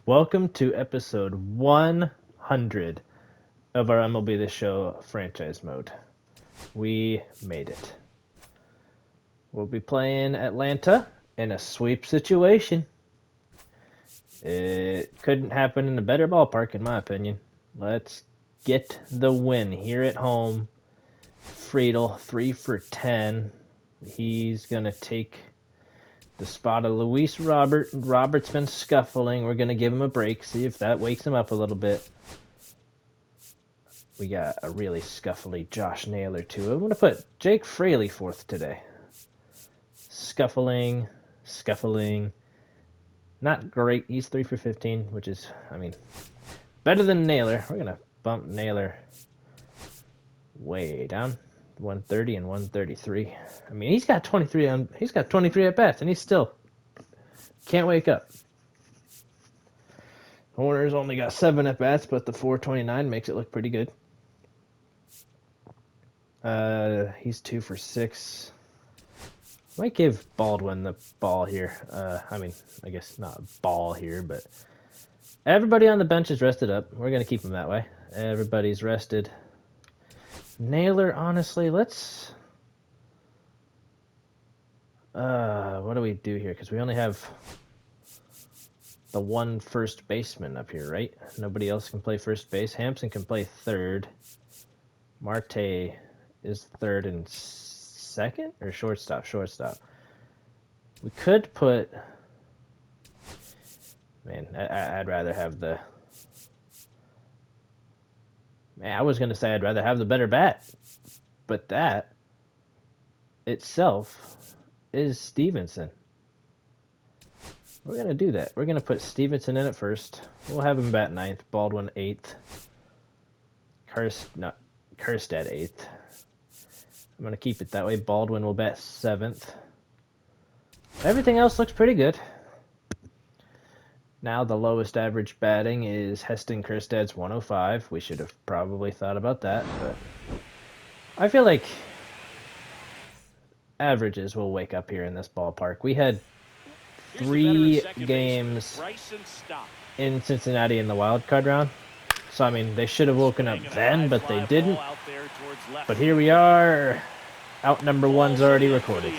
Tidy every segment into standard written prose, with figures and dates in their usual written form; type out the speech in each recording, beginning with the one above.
Welcome to episode 100 of our MLB The Show franchise mode. We made it. We'll be playing Atlanta in a sweep situation. It couldn't happen in a better ballpark, in my opinion. Let's get the win here at home. Friedel, 3 for 10. He's going to take the spot of Luis Robert. Robert's been scuffling. We're going to give him a break, see if that wakes him up a little bit. We got a really scuffly Josh Naylor, too. I'm going to put Jake Fraley fourth today. Scuffling. Not great. He's 3 for 15, which is, better than Naylor. We're going to bump Naylor way down. 130 and 133. He's got 23 at bats, and he still can't wake up. Horner's only got 7 at bats, but the 429 makes it look pretty good. He's 2 for 6. Might give Baldwin the ball here. I guess not ball here, but everybody on the bench is rested up. We're gonna keep him that way. Everybody's rested. Naylor, honestly, let's... what do we do here? Because we only have the one first baseman up here, right? Nobody else can play first base. Hampson can play third. Marte is third and second? Or shortstop? Shortstop. We could put... Man, I'd rather have the... Man, I was going to say I'd rather have the better bat. But that itself is Stevenson. We're going to do that. We're going to put Stevenson in at first. We'll have him bat 9th. Baldwin 8th. Kerstad 8th. I'm going to keep it that way. Baldwin will bat 7th. Everything else looks pretty good. Now the lowest average batting is Heston Kjerstad's 105. We should have probably thought about that, but I feel like averages will wake up here in this ballpark. We had 3 games in Cincinnati in the wild card round. So, they should have woken up then, but they didn't. But here we are. Out number 1's already recorded.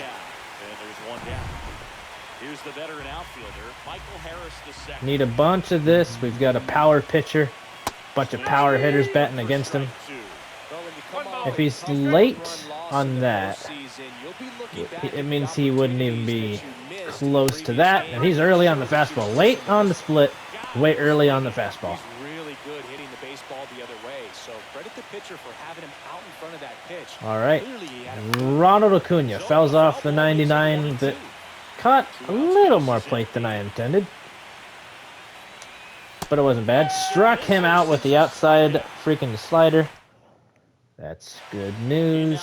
Here's the veteran outfielder, Michael Harris II. Need a bunch of this. We've got a power pitcher. Bunch of power hitters batting against him. If he's late on that, it means he wouldn't even be close to that. And he's early on the fastball. Late on the split, way early on the fastball. He's really good hitting the baseball the other way. So credit the pitcher for having him out in front of that pitch. All right. Ronald Acuna fouls off the 99, but caught a little more plate than I intended. But it wasn't bad. Struck him out with the outside freaking slider. That's good news.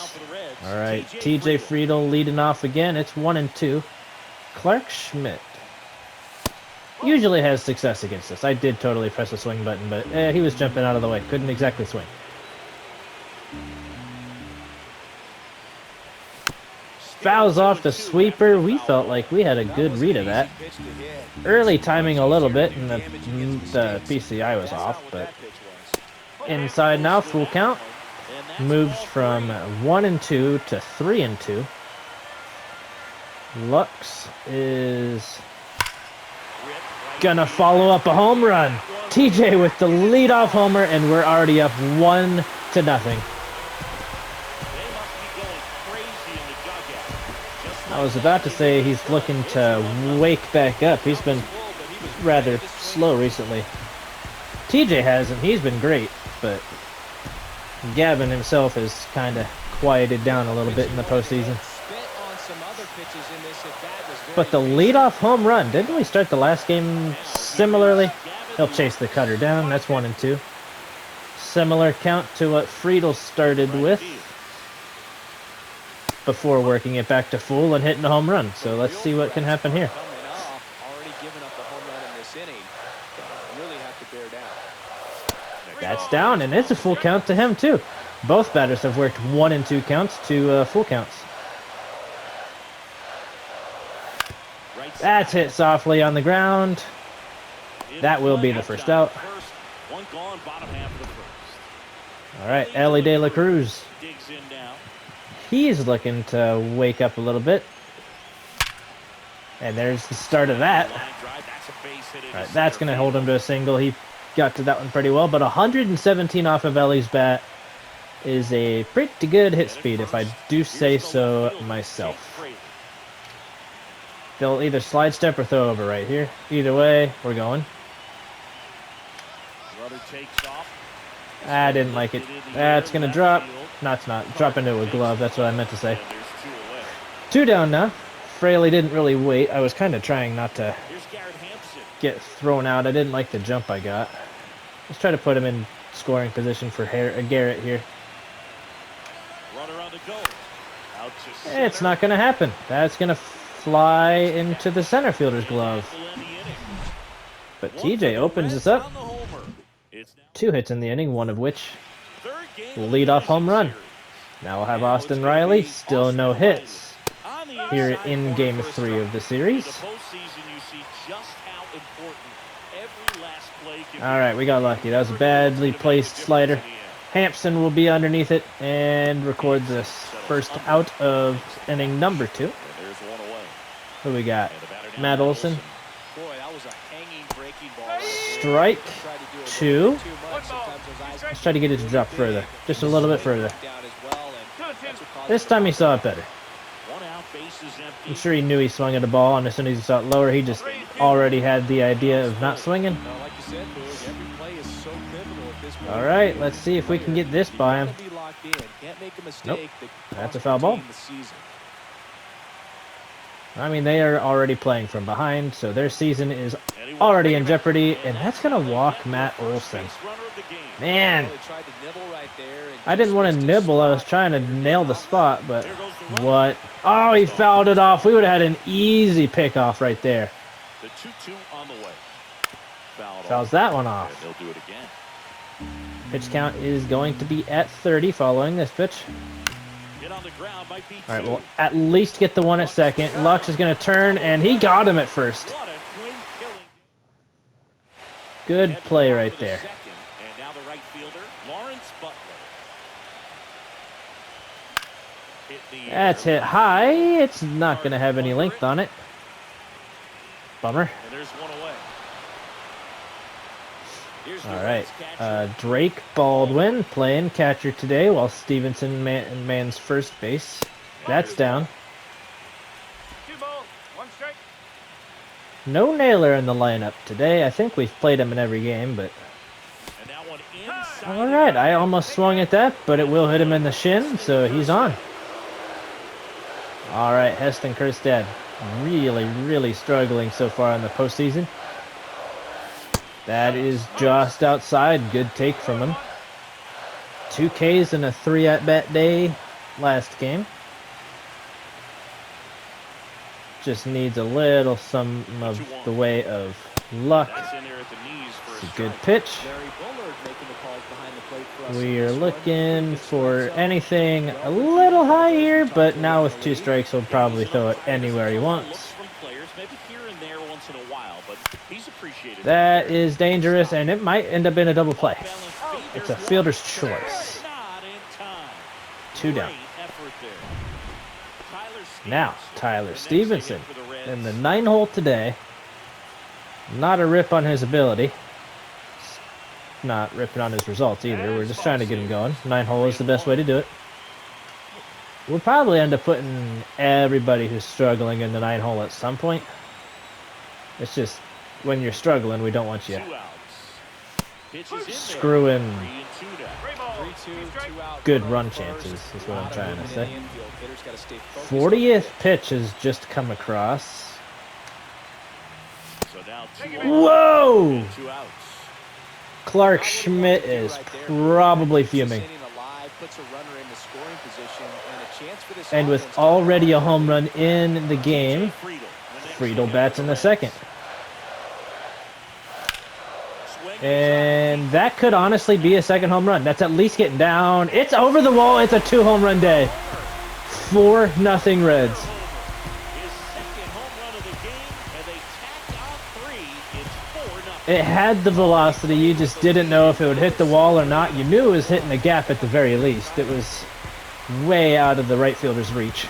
All right, TJ Friedel leading off again. It's 1-2. Clark Schmidt usually has success against us. I did totally press the swing button, but he was jumping out of the way. Couldn't exactly swing. Fouls off the sweeper. We felt like we had a good read of that. Early timing a little bit, and the PCI was off, but inside now, full count. Moves from 1-2 to 3-2. Lux is gonna follow up a home run. TJ with the leadoff homer, and we're already up 1-0. I was about to say he's looking to wake back up. He's been rather slow recently. TJ hasn't. He's been great, but Gavin himself has kind of quieted down a little bit in the postseason. But the leadoff home run, didn't we start the last game similarly? He'll chase the cutter down. That's 1-2. Similar count to what Friedel started with before working it back to full and hitting a home run. So let's see what can happen here. That's down, and it's a full count to him too. Both batters have worked 1-2 counts to full counts. That's hit softly on the ground. That will be the first out. One gone, bottom half of the first. All right, Ellie De La Cruz. Digs in now. He's looking to wake up a little bit. And there's the start of that. Line drive, that's a base hit into All right, that's center going to hold field. him to a single. He got to that one pretty well, but 117 off of Ellie's bat is a pretty good hit speed, if I do say so myself. They'll either slide step or throw over right here. Either way, we're going. Runner takes off. I didn't like it. That's going to drop. No, it's not. Drop into a glove. That's what I meant to say. And there's two away. 2 down now. Fraley didn't really wait. I was kind of trying not to Here's Garrett Hampson. get thrown out. I didn't like the jump I got. Let's try to put him in scoring position for Garrett here. Runner on the go. Out to It's center. not going to happen. That's going to fly into the center fielder's glove. Will end the inning. But One for TJ the opens Reds this up. on the homer. It's now 2 hits in the inning, one of which third game of lead the off home division run. series. Now we'll have Now it's Austin gonna Riley. be Still Austin no Riley. hits On the here inside in corner game for a 3 strike. of the In series. the postseason, you see just how important every last play can be. All right, we got lucky. That was a badly placed slider. Hampson will be underneath it and record this first out of inning number 2. And there's one away. Who we got? And the batter now, Matt Olson. Boy, that was a hanging breaking ball. Right there. Strike Tried to do a 2. little bit too much. Sometimes those eyes Let's try to get it to drop further. Just a little bit further. down as well, and that's what caused This the time he saw it better. One out, bases empty. I'm sure he knew he swung at a ball, and as soon as he saw it lower, he just already had the idea of not swinging. No, like you said, Boog, every play is so pivotal at this point. All right, let's see if we can get this by him. Gotta be locked in. Can't make a mistake Nope. that That's a costs foul your ball. team the season. I mean, they are already playing from behind, so their season is And he won't already bring in it jeopardy, back. and that's going to walk Matt Olson. Base runner of the game. Man, Well, they tried to nibble right there and I didn't want to just missed his nibble. I was spot. trying to nail the spot, but There goes the runner. what? Oh, he fouled it off. We would have had an easy pickoff right there. The 2-2 on the way. Fouled Fouls off. that one And off. they'll do it again. Pitch count is going to be at 30 following this pitch. Hit on the ground might be All right, two. we'll at least get the one at second. Lux is going to turn, and he got him at first. What a twin killing. Good Head play for right the there. second. And now the right fielder, Lawrence Butler. Hit the That's air. hit high. It's not going to have any length on it. Bummer. And there's one away. Here's the All right. Reds catcher. Drake Baldwin playing catcher today while Stevenson mans first base. That's down. 2 balls, 1 strike. No Naylor in the lineup today. I think we've played him in every game, but... And that one inside All the right, diamond. I almost swung at that, but it will hit him in the shin, so he's on. All right, Heston Kjerstad really struggling so far in the postseason. That is just outside. Good take from him. 2 Ks in a 3 at-bat day last game. Just needs a little some of the way of luck. That's in there at the knees for It's a a good strike. pitch. Larry Bullard making the calls behind the plate for us. We in are this one. looking Good for strike zone. anything a little higher, but now with 2 strikes, he'll probably throw it anywhere he wants. Looks from players, maybe here and there once in a while, but he's appreciated. That is dangerous, and it might end up in a double play. Balanced feet. It's a There's fielder's one. choice. Not in time. 2 down. Great effort there. Tyler Now, Stevenson, Tyler the next to Stevenson hit for the Reds. in the 9-hole today. Not a rip on his ability. Not ripping on his results either. We're just trying to get him going. 9-hole is the best way to do it. We'll probably end up putting everybody who's struggling in the 9-hole at some point. It's just when you're struggling, we don't want you 2 outs. Pitch is in there. screwing 3-2 down. 3 balls, 3-2, 2 strike. 2 out. good runner run first. chances, is what I'm Lot of trying to movement say. in the infield. Hitters gotta stay focused on 40th the pitch has just come across. So now 2 Whoa! 2 outs. Clark Schmidt is probably fuming. And with already a home run in the game, Friedel bats in the second. And that could honestly be a second home run. That's at least getting down. It's over the wall. It's a 2 home run day. 4-0 Reds. His second home run of the game, and they tacked on 3. It's 4-0. It had the velocity, you just didn't know if it would hit the wall or not. You knew it was hitting a gap at the very least. It was way out of the right fielder's reach.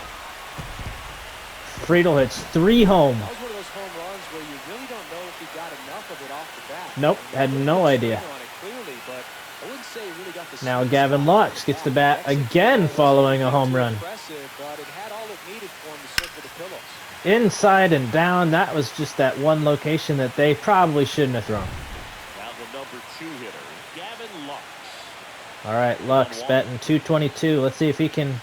Friedel hits 3 home. That was one of those home runs where you really don't know if he got enough of it off the bat. Nope, had no idea. Clearly, but I wouldn't say he really got the Now Gavin Lux gets the bat again following a home run. impressive, but it had all it needed for him to circle the pillows. Inside and down, that was just that one location that they probably shouldn't have thrown. Now the number 2 hitter, Gavin Lux. All right, Lux batting 222. Let's see if he can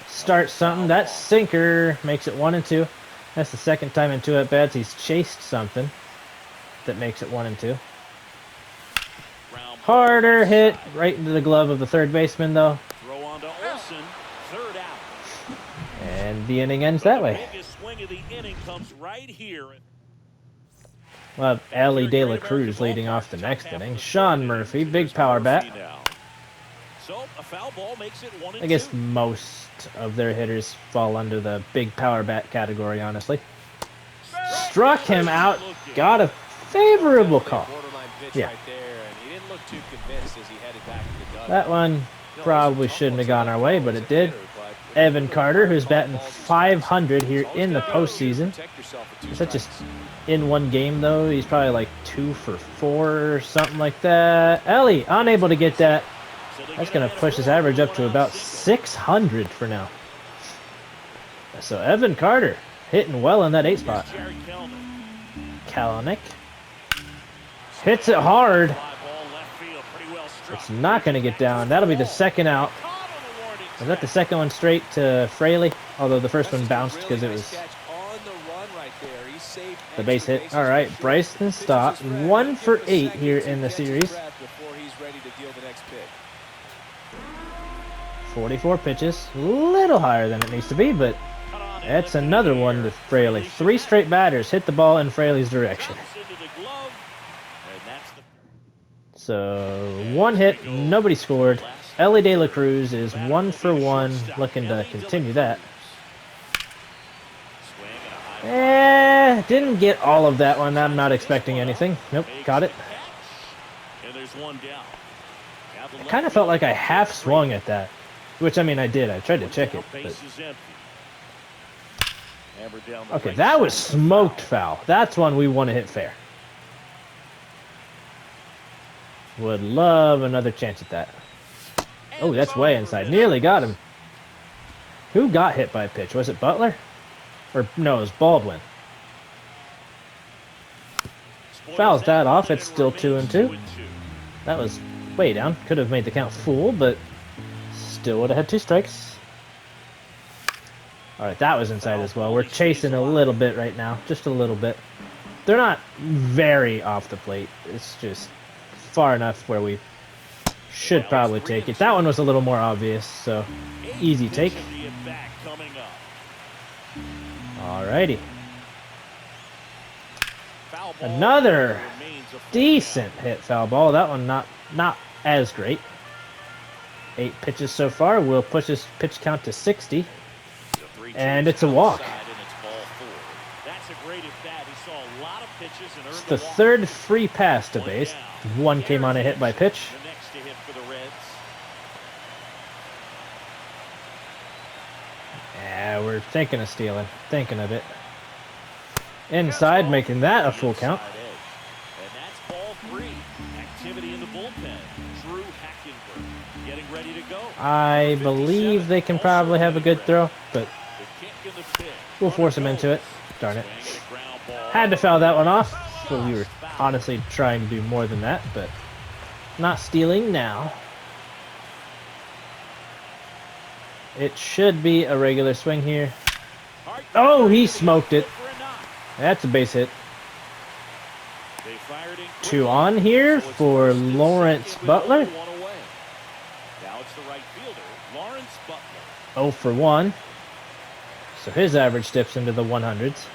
start something. That sinker makes it 1-2. That's the second time in 2 at-bats he's chased something that makes it 1-2. Harder hit right into the glove of the third baseman, though. Throw on to Olsen, third out. And the inning ends that way. Biggest swing of the inning comes right here. We'll have Ali De La Cruz leading off the next inning. Sean Murphy, big power bat. So a foul ball makes it 1-2. I guess most of their hitters fall under the big power bat category, honestly. Struck him out. Got a favorable call. Borderline pitch Yeah. right there, and he didn't look too convinced as he headed back to the dugout. That one probably shouldn't have gone our way, but it did. Evan Carter, who's batting 500 here in the postseason. Such a in one game, though. He's probably like 2 for 4 or something like that. Ellie, unable to get that. That's going to push his average up to about 600 for now. So Evan Carter hitting well in that 8 spot. Kalanick hits it hard. It's not going to get down. That'll be the second out. Was that the second one straight to Fraley? Although the first one bounced because it was the base hit. All right, Bryson Stott, 1 for 8 here in the series. 44 pitches, a little higher than it needs to be, but that's another one to Fraley. 3 straight batters hit the ball in Fraley's direction. So 1 hit, nobody scored. Ellie De La Cruz is 1 for 1, looking to continue that. Didn't get all of that one. I'm not expecting anything. Nope, got it. I kind of felt like I half swung at that. Which, I mean, I did. I tried to check it. But... Okay, that was smoked foul. That's one we want to hit fair. Would love another chance at that. Oh, that's way inside. Nearly got him. Who got hit by a pitch? Was it Butler? Or, no, it was Baldwin. Fouls that off. It's still 2-2. That was way down. Could have made the count full, but still would have had 2 strikes. All right, that was inside as well. We're chasing a little bit right now. Just a little bit. They're not very off the plate. It's just far enough where we should probably take it. That one was a little more obvious, so easy take. Alrighty. Another decent hit foul ball. That one not as great. 8 pitches so far. We'll push his pitch count to 60. And it's a walk. It's the 3rd free pass to base. 1 came on a hit by pitch. Yeah, we're thinking of stealing. Thinking of it. Inside, making that a full count. And that's ball 3. Activity in the bullpen. Drew Hackenberg getting ready to go. I believe they can probably have a good throw, but we'll force them into it. Darn it. Had to foul that one off, but we were honestly trying to do more than that, but not stealing now. It should be a regular swing here. Oh, he smoked it. That's a base hit. 2 on here for Lawrence Butler. 0 for 1. So his average dips into the 100s.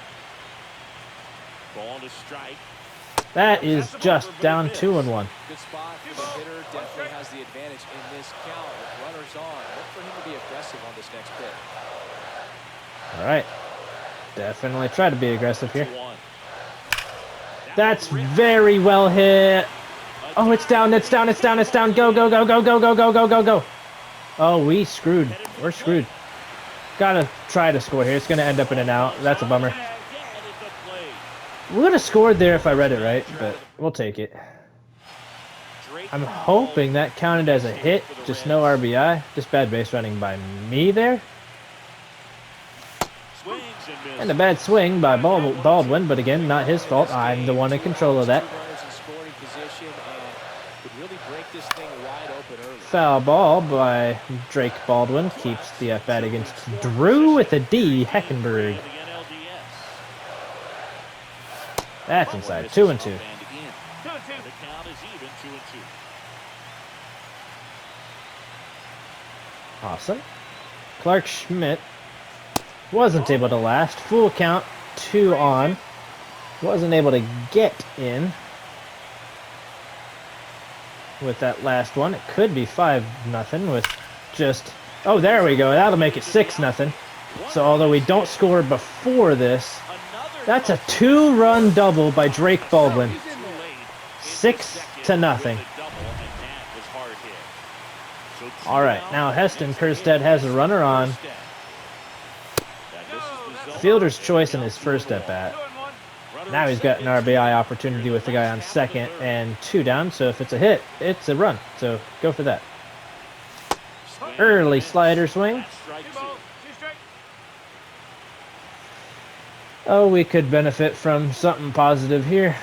That is just down 2-1. Good spot. The hitter definitely has the advantage in this count. With runners on, look for him to be aggressive on this next pitch. All right. Definitely try to be aggressive here. That's very well hit. Oh, it's down, it's down, it's down, it's down. Go, go, go, go, go, go, go, go, go, go. Oh, we screwed. We're screwed. Gotta try to score here. It's gonna end up in an out. That's a bummer. We would have scored there if I read it right, but we'll take it. I'm hoping that counted as a hit, just no RBI. Just bad base running by me there. And a bad swing by Baldwin, but again, not his fault. I'm the one in control of that. Foul ball by Drake Baldwin. Keeps the at-bat against Drew with a D. Heckenberg. That's inside. 2-2. The count is even, 2-2. Awesome. Clark Schmidt wasn't able to last. Full count, 2 on. Wasn't able to get in with that last one. It could be 5-0 with just... Oh, there we go. That'll make it 6-0. So although we don't score before this, that's a 2-run double by Drake Baldwin. 6-0. All right, now Heston Kjerstad has a runner on. Fielder's choice in his first at-bat. Now he's got an RBI opportunity with the guy on second and 2 down, so if it's a hit, it's a run. So go for that. Early slider swing. Oh, we could benefit from something positive here.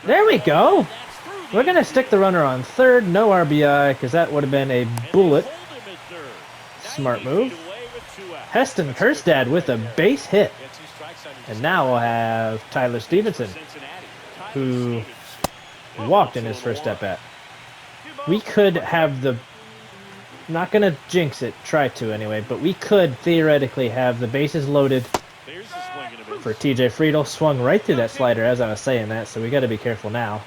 There we go. We're going to stick the runner on third. No RBI, because that would have been a bullet. Smart move. Heston Kjerstad with a base hit. And now we'll have Tyler Stevenson, who walked in his first at-bat. We could have the... Not going to jinx it, try to anyway, but we could theoretically have the bases loaded for TJ Friedl. Swung right through that slider as I was saying that, so we got to be careful now.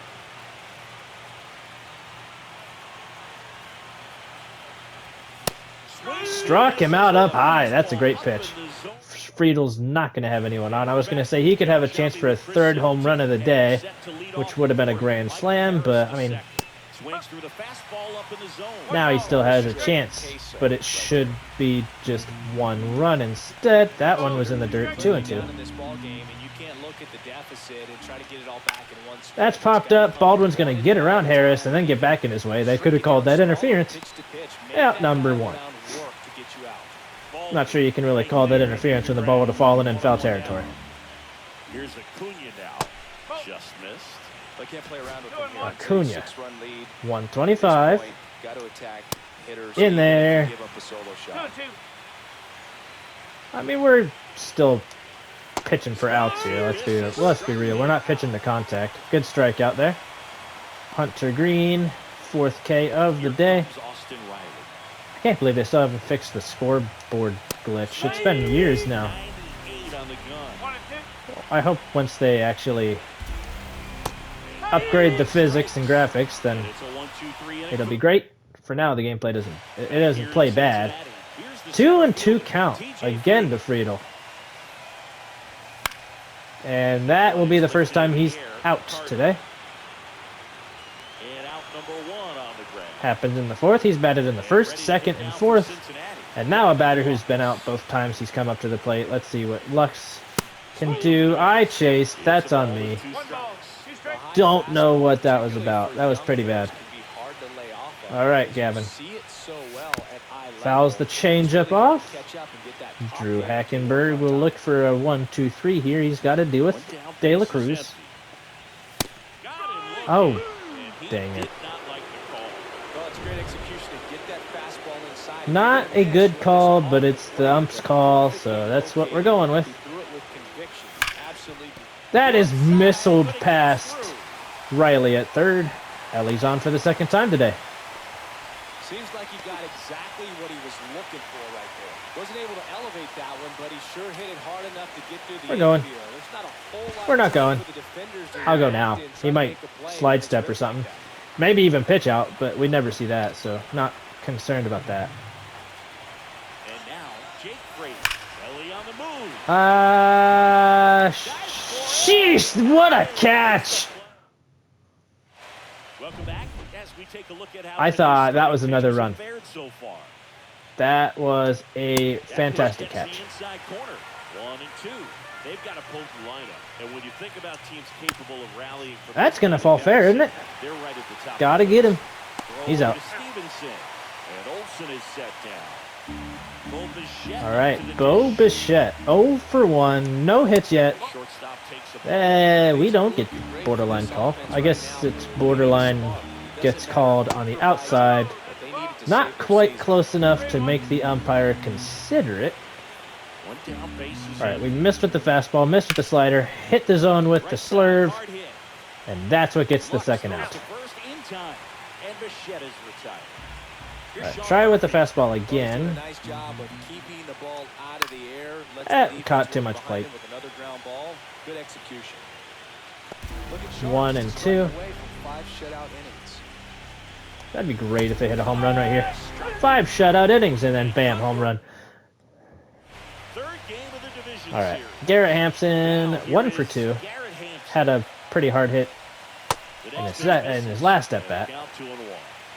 Struck him out up high. That's a great pitch. Friedl's not going to have anyone on. I was going to say he could have a chance for a 3rd home run of the day, which would have been a grand slam, but, I mean, now he still has a chance, but it should be just 1 run instead. That one was in the dirt, 2-2. That's popped up. Baldwin's going to get around Harris and then get back in his way. They could have called that interference. Out number 1. Not sure you can really call that interference when the ball would have fallen in foul territory. Here's Acuna now. Just missed. They can't play around with him here. Acuna. 6-run lead. 125. Got to attack hitters. In there. Give up a solo shot. I mean, we're still pitching for outs here. Let's be real. We're not pitching to contact. Good strikeout there. Hunter Green, 4th K of the day. I can't believe they still haven't fixed the scoreboard glitch. It's been years now. I hope once they actually upgrade the physics and graphics, then it'll be great. For now, the gameplay doesn't play bad. 2-2 count again to Friedl, and that will be the first time he's out today. Happened in the 4th. He's batted in the 1st, 2nd, and 4th. And now a batter who's been out both times he's come up to the plate. Let's see what Lux can do. I chased. That's on me. Don't know what that was about. That was pretty bad. All right, Gavin. Fouls the changeup off. Drew Hackenberg will look for a 1-2-3 here. He's got to deal with De La Cruz. Oh, dang it. Not a good call, but it's the ump's call, so that's what we're going with. That is missiled past Riley at 3rd. Ellie's on for the 2nd time today. Seems like he got exactly what he was looking for right there. Wasn't able to elevate that one, but he sure hit it hard enough to get through the We're going. infield. There's not a whole lot We're not going. for the defenders to I'll go react now. in, He might slide step or something. Maybe even pitch out, but we never see that, so not concerned about that. Sheesh, what a catch! Welcome back as we take a look at how I the thought that was starting another pitchers run. have fared so far. That was a That fantastic pitch gets catch. the inside corner. 1 and 2. They've got a potent lineup, and when you think about teams capable of rallying, from That's this gonna kind of fall fair, isn't it? they're right at the top. Gotta get him. He's Throw out. to Stevenson, and Olsen is set down. Bo Bichette All to right, the Bo dish. Bichette, 0 for 1, no hits yet. Shortstop takes a ball. We don't get borderline call. I guess it's borderline gets called on the outside. Not quite close enough to make the umpire consider it. One down, bases All right, in. we missed with the fastball, missed with the slider, hit the zone with the Right side, slurve, hard hit. and that's what gets the Lux second throws out. to first in time, and Bichette is retired. Here's All right, Sean try with the Murphy. fastball Doing a again. nice job of keeping the ball out of the air. Lets the defense Caught too work much behind plate. him with another ground ball. Good execution. Look at Sharp. 1 and He's 2. running away from 5 shutout innings. That'd be great if they hit a home run right here. 5 shutout innings, and then bam, home run. Third game of the division All right, series. Garrett Hampson, Now, here 1 for is 2. Garrett Hampson. Had a pretty hard hit The in next his, pitch in his misses. last And at bat. count 2-1.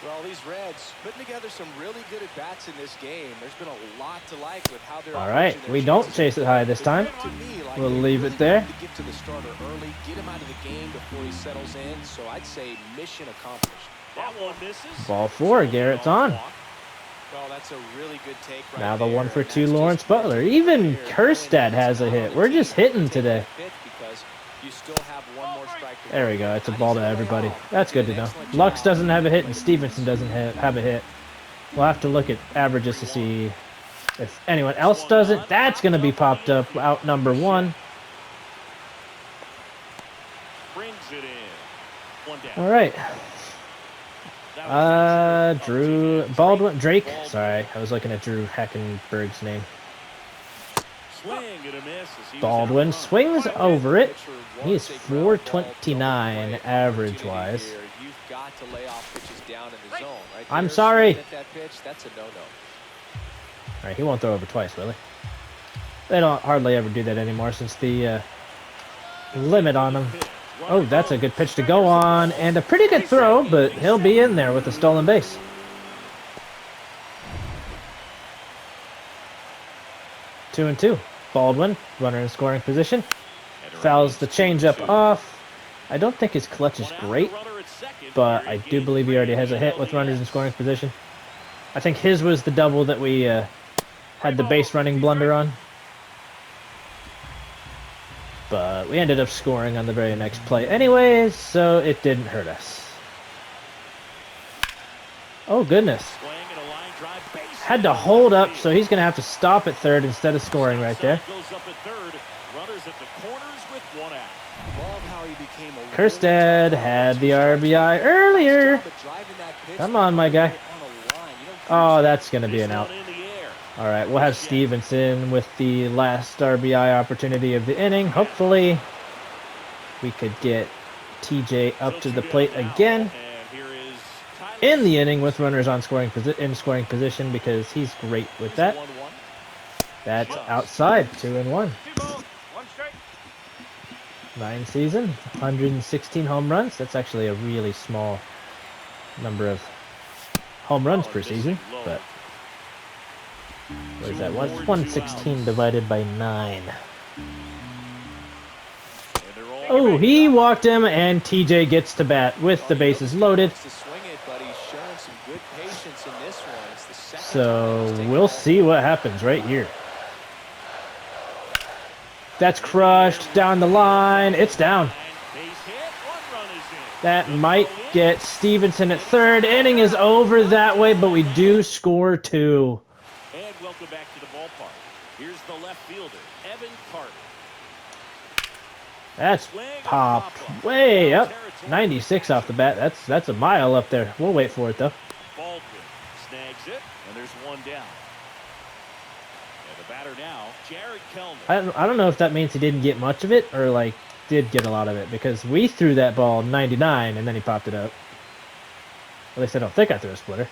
Well, these Reds putting together some really good at-bats in this game. There's been a lot to like with how they're All right, approaching their we don't chances. chase it high this It time. looked to me like We'll they leave really it there. wanted to get to the starter early, get him out of the game before he settles in. So I'd say mission accomplished. That one misses. Ball 4, Garrett's on. Well, that's a really good take right Now the there, 1 for and 2 that's Lawrence just Butler. really Even clear. Kerstad has a hit. We're just hitting today. Because you still have one more strike to There we go. It's a ball to everybody. Excellent That's good to know. job. Lux doesn't have a hit, and Stevenson doesn't have a hit. We'll have to look at averages to see if anyone else does it. That's going to be popped up out number 1. Brings it in. One down. All right. That was Drew Baldwin, Drake. Sorry, I was looking at Drew Hackenberg's name. swing and a miss as he was Baldwin out front. swings over it. Pitcher He's wants a ground ball, don't 429 play average-wise. opportunity here. You've got to lay off pitches down in the zone. Right I'm there, sorry. swinging at that pitch, that's a no-no. All right, he won't throw over twice, will he? They don't hardly ever do that anymore since the limit on them. Oh, that's a good pitch to go on, and a pretty good throw, but he'll be in there with a stolen base. Two and two. Baldwin, runner in scoring position. Fouls the changeup off. I don't think his clutch is great, but I do believe he already has a hit with runners in scoring position. I think his was the double that we had the base running blunder on. But we ended up scoring on the very next play anyways, so it didn't hurt us. Oh, goodness. Had to hold up, so he's going to have to stop at third instead of scoring right there. Kerstad had the RBI earlier. Come on, my guy. Oh, that's going to be an out. All right, we'll have Stevenson with the last RBI opportunity of the inning. Hopefully, we could get TJ up to the plate again in the inning with runners on scoring position because he's great with that. That's outside, 2-1. 9 season, 116 home runs. That's actually a really small number of home runs per season, but what is that? 116 divided by 9. Oh, he walked him, and TJ gets to bat with the bases loaded. So we'll see what happens right here. That's crushed down the line. It's down. That might get Stevenson at third. Inning is over that way, but we do score 2. And welcome back to the ballpark. Here's the left fielder, Evan Carter. That's popped way up. 96 off the bat. That's a mile up there. We'll wait for it though. Baldwin snags it, and there's one down. And the batter now, Jared Kellner. I don't know if that means he didn't get much of it or like did get a lot of it because we threw that ball 99 and then he popped it up. At least I don't think I threw a splitter.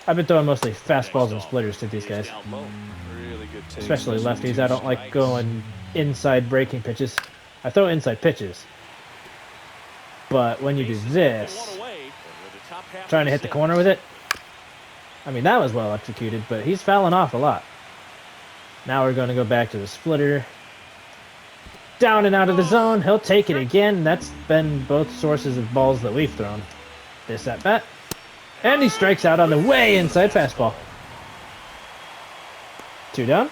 I've been throwing mostly fastballs and splitters to these guys. Really good take. Especially lefties. I don't like going inside breaking pitches. I throw inside pitches. But when you do this, trying to hit the corner with it, I mean, that was well executed, but he's fouling off a lot. Now we're going to go back to the splitter. Down and out of the zone. He'll take it again. That's been both sources of balls that we've thrown. This at bat. And he strikes out on the way inside fastball. 2 down.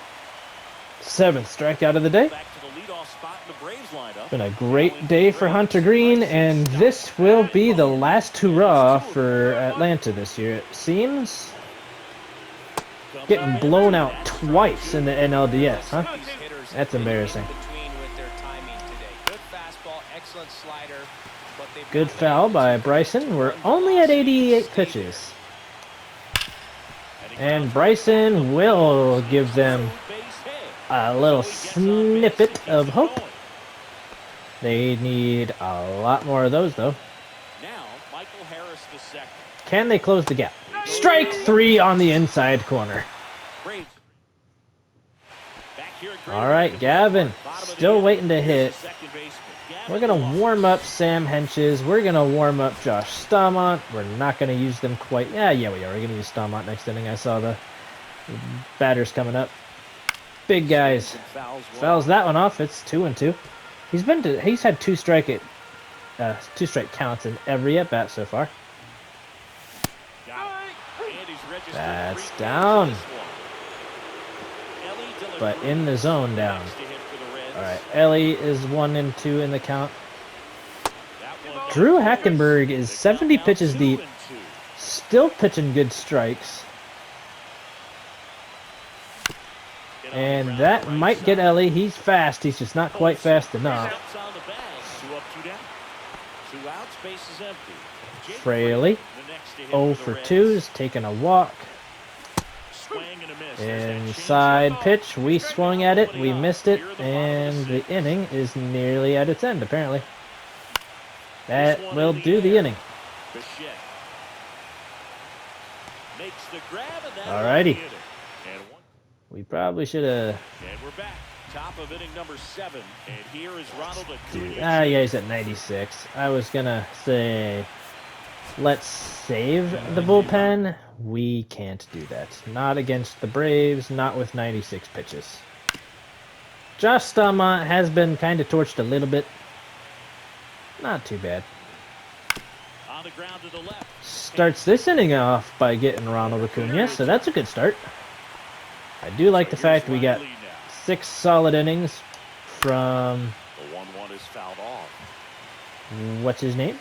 7th strikeout of the day. Been a great day for Hunter Green, and this will be the last hurrah for Atlanta this year, it seems. Getting blown out twice in the NLDS, huh? That's embarrassing. Good foul by Bryson. We're only at 88 pitches. And Bryson will give them a little snippet of hope. They need a lot more of those, though. Can they close the gap? Strike 3 on the inside corner. All right, Gavin, still waiting to hit. We're going to warm up Sam Henches. We're going to warm up Josh Staumont. We're not going to use them quite. Yeah, we are. We're going to use Staumont next inning. I saw the batters coming up. Big guys. Fouls that one off. It's 2-2. He's had 2 strike counts in every at bat so far. That's down. But in the zone down. Alright, Ellie is 1-2 in the count. Drew Hackenberg is 70 pitches deep. Still pitching good strikes. And that might get Ellie. He's fast. He's just not quite fast enough. Fraley, 0 for 2, is taking a walk. Inside pitch. We swung at it. We missed it. And the inning is nearly at its end, apparently. That will do the inning. Alrighty. We probably should have. And we're back. Top of inning number 7. And here is Ronald Acuna. Yeah, he's at 96. I was gonna say, let's save the bullpen. We can't do that. Not against the Braves. Not with 96 pitches. Josh Staumont has been kind of torched a little bit. Not too bad. On the ground to the left. Starts this inning off by getting Ronald Acuna, so that's a good start. I do like the fact we got 6 solid innings from. The 1-1 is fouled off. What's his name?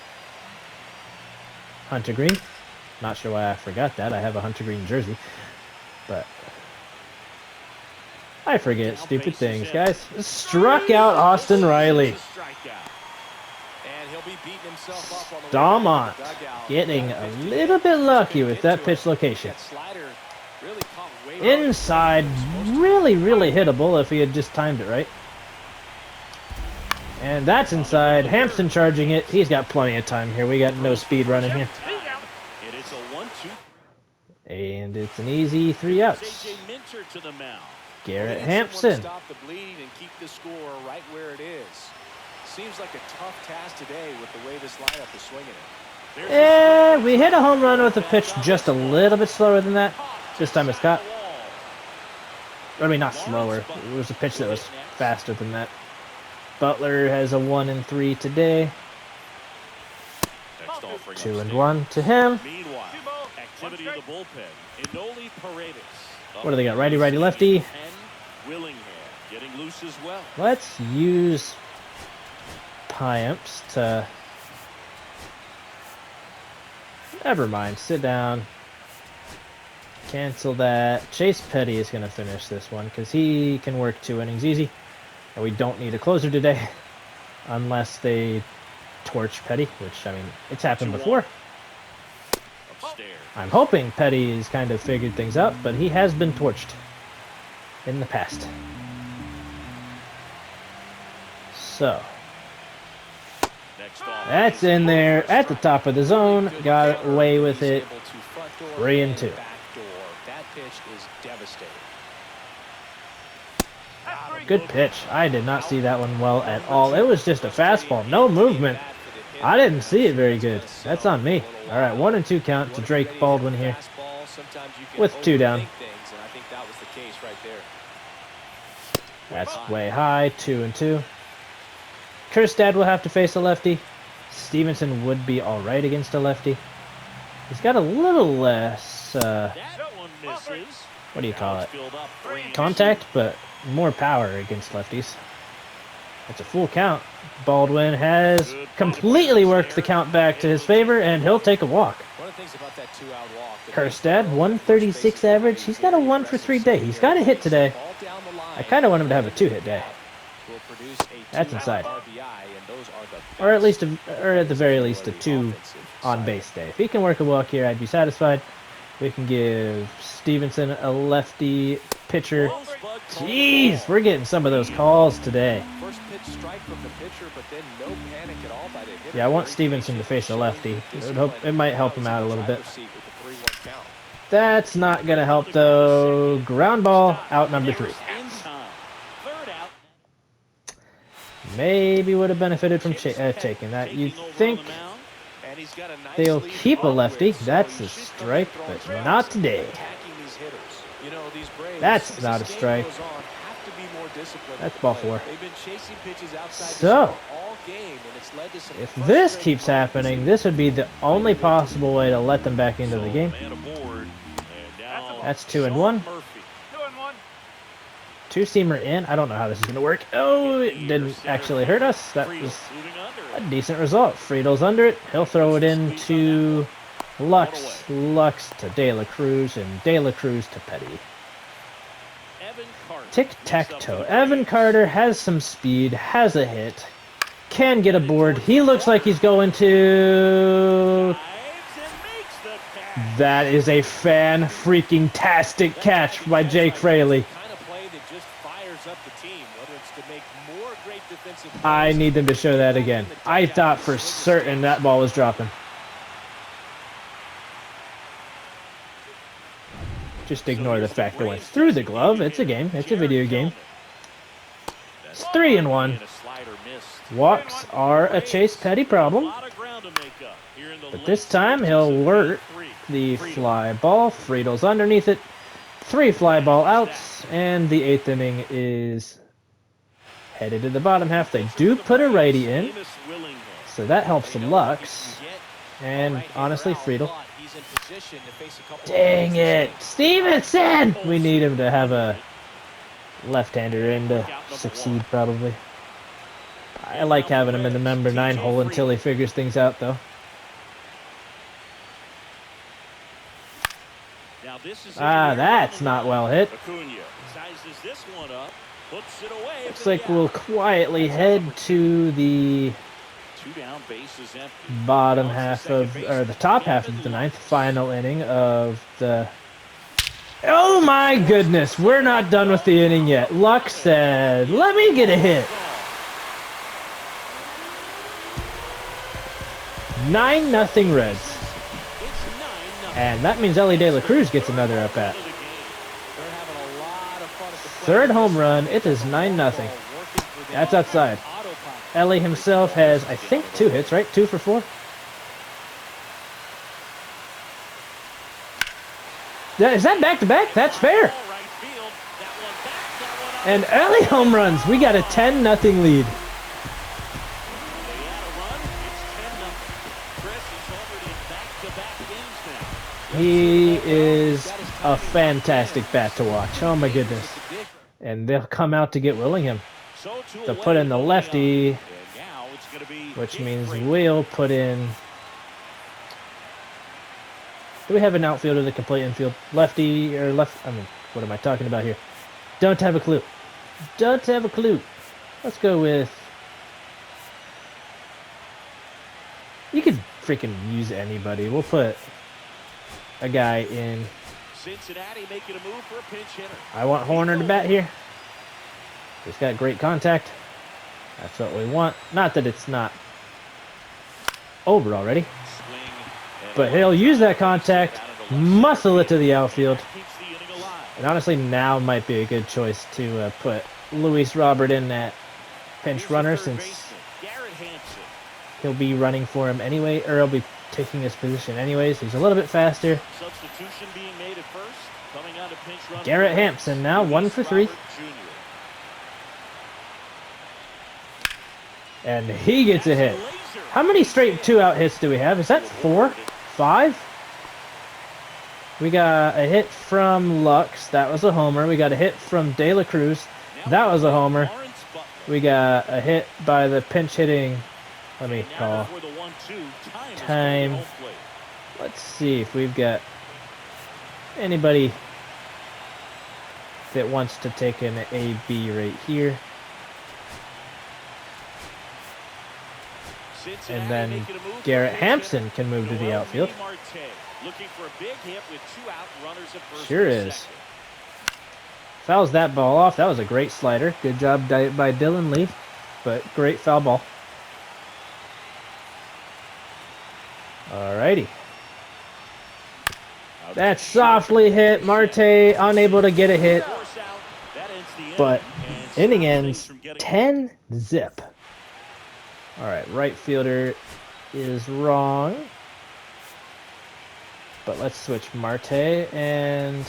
Hunter Green. Not sure why I forgot that. I have a Hunter Green jersey, but I forget stupid things, guys. Struck out Austin Riley. Staumont getting a little bit lucky with that pitch location. Inside, really hittable if he had just timed it right. And that's inside. Hampson charging it. He's got plenty of time here. We got no speed running here. And it's an easy 3 outs. Garrett Hampson. Seems like a tough task today with the way this lineup is swinging it. Yeah, we hit a home run with a pitch just a little bit slower than that. This time it's caught. I mean, not slower. It was a pitch that was faster than that. Butler has a 1-3 today. 2-1 to him. What do they got? Righty, lefty. Let's use Piamps to. Never mind. Sit down. Cancel that. Chase Petty is going to finish this one because he can work 2 innings easy. And we don't need a closer today unless they torch Petty, which, I mean, it's happened before. I'm hoping Petty has kind of figured things out, but he has been torched in the past. So, that's in there at the top of the zone. Got away with it. 3-2. That pitch is devastating. Good pitch. I did not see that one well at all. It was just a fastball. No movement. I didn't see it very good. That's on me. All right, 1-2 count to Drake Baldwin here. With 2 down. That's way high. 2-2. Kerstad will have to face a lefty. Stevenson would be all right against a lefty. He's got a little less, what do you call it? Contact, but more power against lefties. That's a full count. Baldwin has completely worked the count back to his favor, and he'll take a walk. Kerstad, 136 average. He's got a 1-for-3 day. He's got a hit today. I kind of want him to have a 2-hit day. That's inside. Or at least, or at the very least, a 2 on base day. If he can work a walk here, I'd be satisfied. We can give Stevenson a lefty pitcher. Jeez, we're getting some of those calls today. Yeah, I want Stevenson to face a lefty. It might help him out a little bit. That's not going to help, though. Ground ball, out number 3. Maybe would have benefited from taking that. You'd think they'll keep a lefty. That's a strike, but not today. That's not a strike. That's ball 4. So, if this keeps happening, this would be the only possible way to let them back into the game. That's 2-1. 2-seamer in. I don't know how this is going to work. Oh, it didn't actually hurt us. That was a decent result. Friedel's under it. He'll throw it into Lux. Lux to De La Cruz, and De La Cruz to Petty. Tic-tac-toe. Evan Carter has some speed, has a hit, can get a board. He looks like he's going to... That is a fan-freaking-tastic catch by Jake Fraley. I need them to show that again. I thought for certain that ball was dropping. Just ignore the fact that it went through the glove. It's a game. It's a video game. It's 3-1. Walks are a Chase Petty problem. But this time he'll work the fly ball. Friedel's underneath it. 3 fly ball outs. And the 8th inning is headed to the bottom half. They do put a righty in. So that helps the Lux. And honestly, Friedel. Dang it! Stevenson! We need him to have a left-hander in to succeed, probably. I like having him in the number 9 hole until he figures things out, though. That's not well hit. Looks like we'll quietly head to the bottom half of, or the top half of the 9th, final inning of the... Oh my goodness, we're not done with the inning yet. Luck said, let me get a hit. 9-0 Reds. And that means Ellie De La Cruz gets another at-bat. 3rd home run. It is 9-0. That's outside. Ellie himself has, I think, 2 hits, right? 2 for 4? Is that back-to-back? That's fair. And Ellie home runs. We got a 10-0 lead. He is a fantastic bat to watch. Oh my goodness. And they'll come out to get Willingham. They'll put in the lefty, which means we'll put in... Do we have an outfielder that can play infield? Lefty or left? I mean, what am I talking about here? Don't have a clue. Don't have a clue. Let's go with... You could freaking use anybody. We'll put a guy in. Cincinnati making a move for a pinch hitter. I want Horner to bat here. He's got great contact. That's what we want. Not that it's not over already. But he'll use that contact, muscle it to the outfield. And honestly, now might be a good choice to put Luis Robert in that pinch Here's the runner third since baseman, Garrett Hampson. he'll be running for him anyway, or he'll be taking his position anyways. He's a little bit faster. Substitution being made at first. Coming on to pinch run. Garrett for the Hampson Reds, now, Luis 1 for 3. Robert Jr. And he gets a hit. Laser. How many straight 2-out hits do we have? Is that 4? 5? We got a hit from Lux. That was a homer. We got a hit from De La Cruz. That was a homer. Lawrence Butler. We got a hit by the pinch hitting. Let me Now call. before the 1-2, is Time. going to home plate. Let's see if we've got anybody that wants to take an AB right here. Cincinnati And then making a move Garrett for Hampson can move to the Noel outfield. Marte, looking for a big hit with 2 out, runners at first Sure and is. second. Fouls that ball off. That was a great slider. Good job by Dylan Lee, but great foul ball. Alrighty. That's softly hit. Marte unable to get a hit, Force out. That ends the inning, but and inning stops things ends from getting 10 zip. Alright, right fielder is wrong. But let's switch Marte and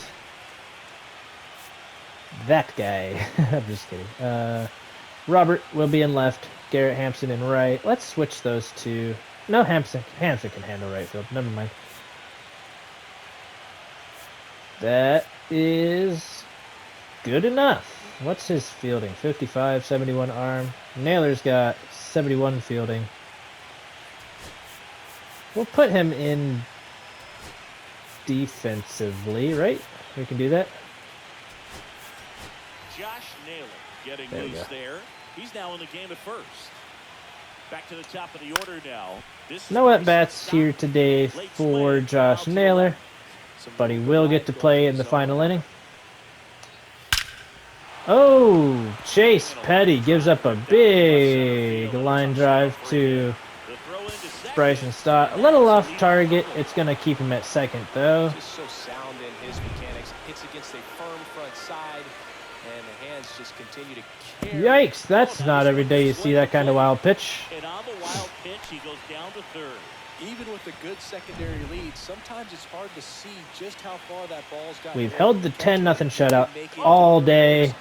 that guy. I'm just kidding. Robert will be in left. Garrett Hampson in right. Let's switch those two. No, Hampson can handle right field. Never mind. That is good enough. What's his fielding? 55, 71 arm. Naylor's got 71 fielding. We'll put him in defensively, right? We can do that. Josh Naylor getting There we loose go. there. He's now in the game at first. Back to the top of the order now. This is No Bryson at-bats Stott. here today Late for swing, Josh foul to the Naylor, left. but he will get to play in the final inning. Oh, Chase Petty gives up a big line drive to The throw into second. Bryson Stott. A little off target. It's going to keep him at second, though. Just so sound in his mechanics. Hits against a firm front side, and the hands just continue to carry. Yikes, that's not every day you see that kind of wild pitch. And on the wild pitch, he goes down to third. Even with a good secondary lead, sometimes it's hard to see just how far that ball's got. We've held the 10-0 shutout all day,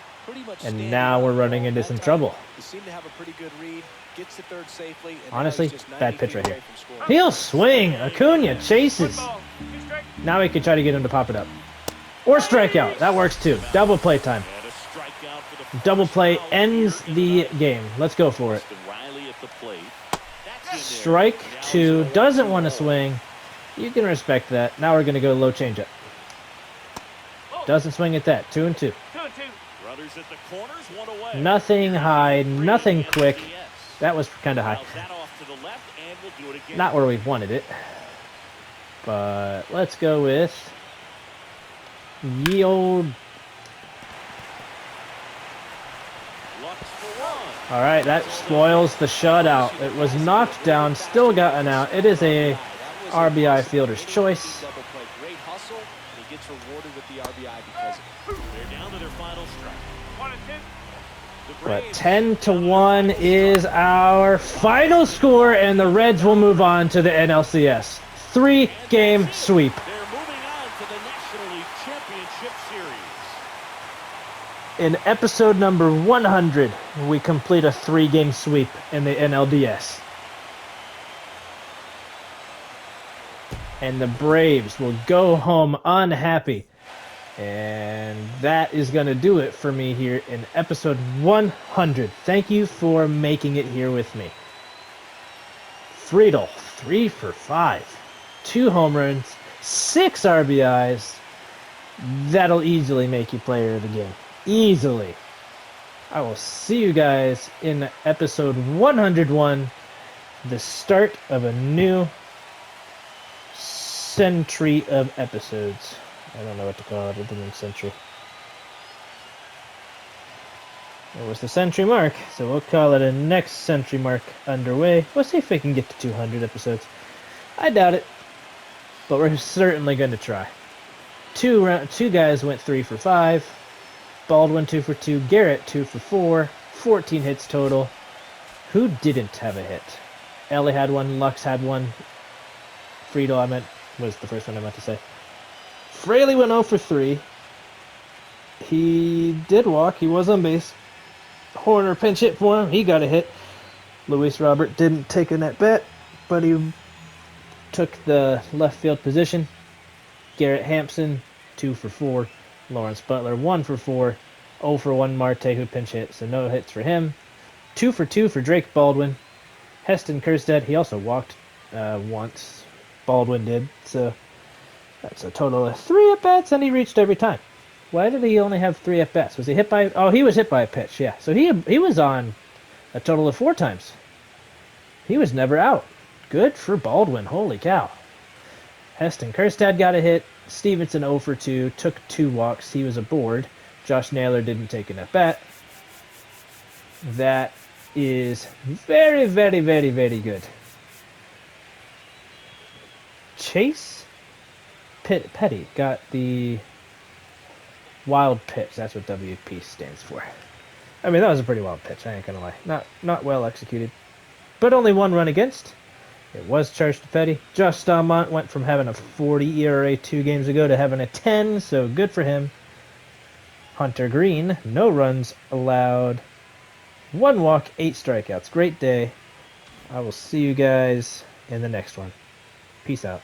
and now we're running into some trouble. You seem to have a pretty good read. Gets to third safely. And Honestly, now he's just 90 bad pitch feet right away here. from scoring. He'll swing. Acuna chases. 1 ball, 2 strikes. Now we can try to get him to pop it up. Or strikeout. That works too. Double play time. And a strikeout for the first Double play foul ends here in the ninth. game. Let's go for it. Austin Riley at the plate. That's in there. Strike Now two. it's a Doesn't want to 1-2. swing. You can respect that. Now we're going to go low changeup. Doesn't swing at that. 2-2. 2 and 2. Runners at the corners, 1 away. Nothing high. Nothing Three quick. NLDS. That was kind of high. Fouls that off to the left, and we'll do it again. Not where we wanted it. But let's go with ye old. Lux for 1. All right, that spoils the shutout. It was knocked down, still got an out. It is a RBI fielder's choice. Double play. Great hustle, and he gets rewarded with the RBI because of it. They're down to their final strike. 1 and 2. The But Braves 10-1 is our final score, and the Reds will move on to the NLCS. 3-game sweep. They're moving on to the National League Championship Series. In episode number 100, we complete a 3-game sweep in the NLDS. And the Braves will go home unhappy. And that is going to do it for me here in episode 100. Thank you for making it here with me. Friedel, 3 for 5. 2 home runs, 6 RBIs. That'll easily make you player of the game. Easily. I will see you guys in episode 101. The start of a new century of episodes. I don't know what to call it other than century. It was the century mark, so we'll call it a next century mark underway. We'll see if we can get to 200 episodes. I doubt it, but we're certainly going to try. Two guys went 3 for 5. Baldwin 2 for 2. Garrett 2 for 4. 14 hits total. Who didn't have a hit? Ellie had one. Lux had one. Friedel, was the first one I meant to say. Fraley went 0 for 3. He did walk. He was on base. Horner pinch hit for him. He got a hit. Luis Robert didn't take a net bet, but he took the left field position. Garrett Hampson, 2 for 4. Lawrence Butler, 1 for 4. 0 for 1 Marte, who pinch hit, so no hits for him. 2 for 2 for Drake Baldwin. Heston Kjerstad, he also walked once. Baldwin did, so that's a total of 3 at-bats, and he reached every time. Why did he only have 3 at-bats? Was he hit by... Oh, he was hit by a pitch, yeah. So he was on a total of 4 times. He was never out. Good for Baldwin, holy cow. Heston Kjerstad got a hit. Stevenson 0 for 2, took 2 walks. He was aboard. Josh Naylor didn't take an at-bat. That is very, very, very, very good. Chase Petty got the wild pitch. That's what WP stands for. I mean, that was a pretty wild pitch, I ain't gonna lie. Not well executed. But only 1 run against. It was charged to Petty. Josh Stalmont went from having a 40 ERA 2 games ago to having a 10, so good for him. Hunter Green, no runs allowed. 1 walk, 8 strikeouts. Great day. I will see you guys in the next one. Peace out.